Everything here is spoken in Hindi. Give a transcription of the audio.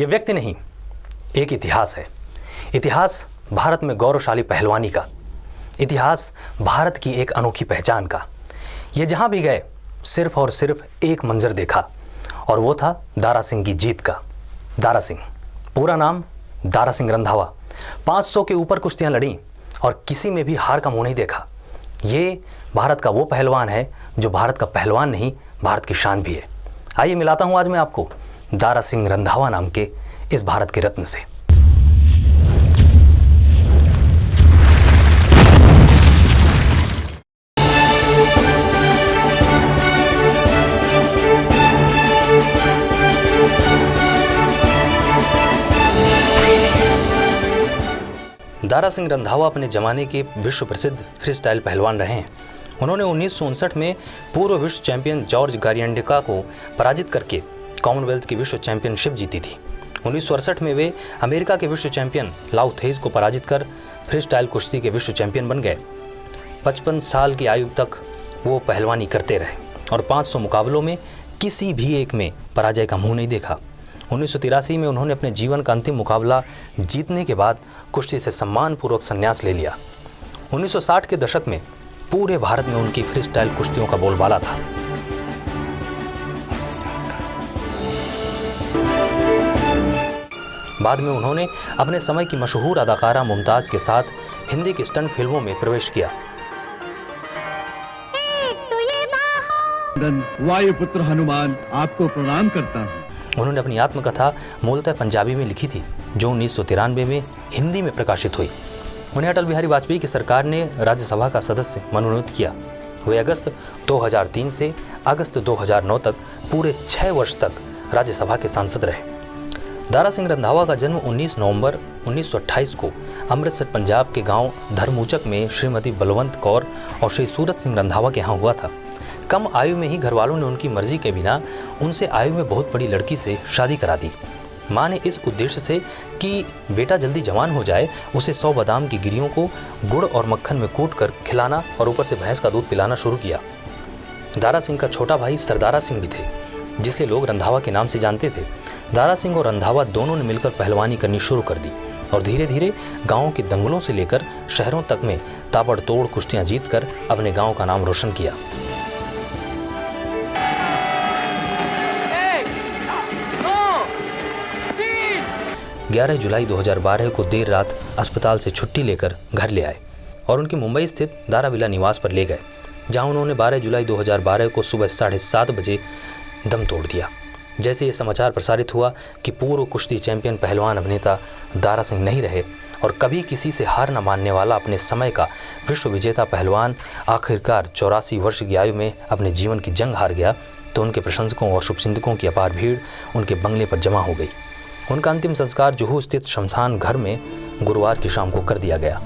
ये व्यक्ति नहीं, एक इतिहास है। इतिहास भारत में गौरवशाली पहलवानी का, इतिहास भारत की एक अनोखी पहचान का। ये जहाँ भी गए सिर्फ और सिर्फ एक मंजर देखा और वो था दारा सिंह की जीत का। दारा सिंह, पूरा नाम दारा सिंह रंधावा, 500 के ऊपर कुश्तियाँ लड़ी और किसी में भी हार का मुंह नहीं देखा। ये भारत का वो पहलवान है जो भारत का पहलवान नहीं, भारत की शान भी है। आइए मिलाता हूँ आज मैं आपको दारा सिंह रंधावा नाम के इस भारत के रत्न से। दारा सिंह रंधावा अपने ज़माने के विश्व प्रसिद्ध फ्री स्टाइल पहलवान रहे हैं। उन्होंने 1959 में पूर्व विश्व चैंपियन जॉर्ज गारियंडिका को पराजित करके कॉमनवेल्थ की विश्व चैंपियनशिप जीती थी। 1968 में वे अमेरिका के विश्व चैंपियन लाउ थेज को पराजित कर फ्री स्टाइल कुश्ती के विश्व चैंपियन बन गए। 55 साल की आयु तक वो पहलवानी करते रहे और 500 मुकाबलों में किसी भी एक में पराजय का मुंह नहीं देखा। 1983 में उन्होंने अपने जीवन का अंतिम मुकाबला जीतने के बाद कुश्ती से सम्मानपूर्वक संन्यास ले लिया। 1960 के दशक में पूरे भारत में उनकी फ्री स्टाइल कुश्तियों का बोलबाला था। बाद में उन्होंने अपने समय की मशहूर अदाकारा मुमताज के साथ हिंदी की स्टंट फिल्मों में प्रवेश किया। वायुपुत्र हनुमान आपको प्रणाम करता हूँ। उन्होंने अपनी आत्मकथा मूलतः पंजाबी में लिखी थी जो 1993 में हिंदी में प्रकाशित हुई। उन्हें अटल बिहारी वाजपेयी की सरकार ने राज्यसभा का सदस्य मनोनीत किया। वे अगस्त 2003 से अगस्त 2009 तक पूरे 6 वर्ष तक राज्यसभा के सांसद रहे। दारा सिंह रंधावा का जन्म 19 नवंबर 1928 को अमृतसर पंजाब के गांव धर्मूचक में श्रीमती बलवंत कौर और श्री सूरत सिंह रंधावा के यहाँ हुआ था। कम आयु में ही घरवालों ने उनकी मर्जी के बिना उनसे आयु में बहुत बड़ी लड़की से शादी करा दी। माँ ने इस उद्देश्य से कि बेटा जल्दी जवान हो जाए उसे 100 बादाम की गिरियों को गुड़ और मक्खन में कूट कर खिलाना और ऊपर से भैंस का दूध पिलाना शुरू किया। दारा सिंह का छोटा भाई सरदारा सिंह भी थे जिसे लोग रंधावा के नाम से जानते थे। दारा सिंह और रंधावा दोनों ने मिलकर पहलवानी करनी शुरू कर दी और धीरे धीरे गाँव के दंगलों से लेकर शहरों तक में ताबड़तोड़ कुश्तियाँ जीत कर अपने गाँव का नाम रोशन किया। 11 जुलाई 2012 को देर रात अस्पताल से छुट्टी लेकर घर ले आए और उनकी मुंबई स्थित दाराविला निवास पर ले गए, जहां उन्होंने 12 जुलाई 2012 को सुबह 7:30 बजे दम तोड़ दिया। जैसे ये समाचार प्रसारित हुआ कि पूर्व कुश्ती चैंपियन पहलवान अभिनेता दारा सिंह नहीं रहे और कभी किसी से हार न मानने वाला अपने समय का विश्व विजेता पहलवान आखिरकार 84 वर्ष की आयु में अपने जीवन की जंग हार गया, तो उनके प्रशंसकों और शुभचिंतकों की अपार भीड़ उनके बंगले पर जमा हो गई। उनका अंतिम संस्कार जुहू स्थित शमशान घर में गुरुवार की शाम को कर दिया गया।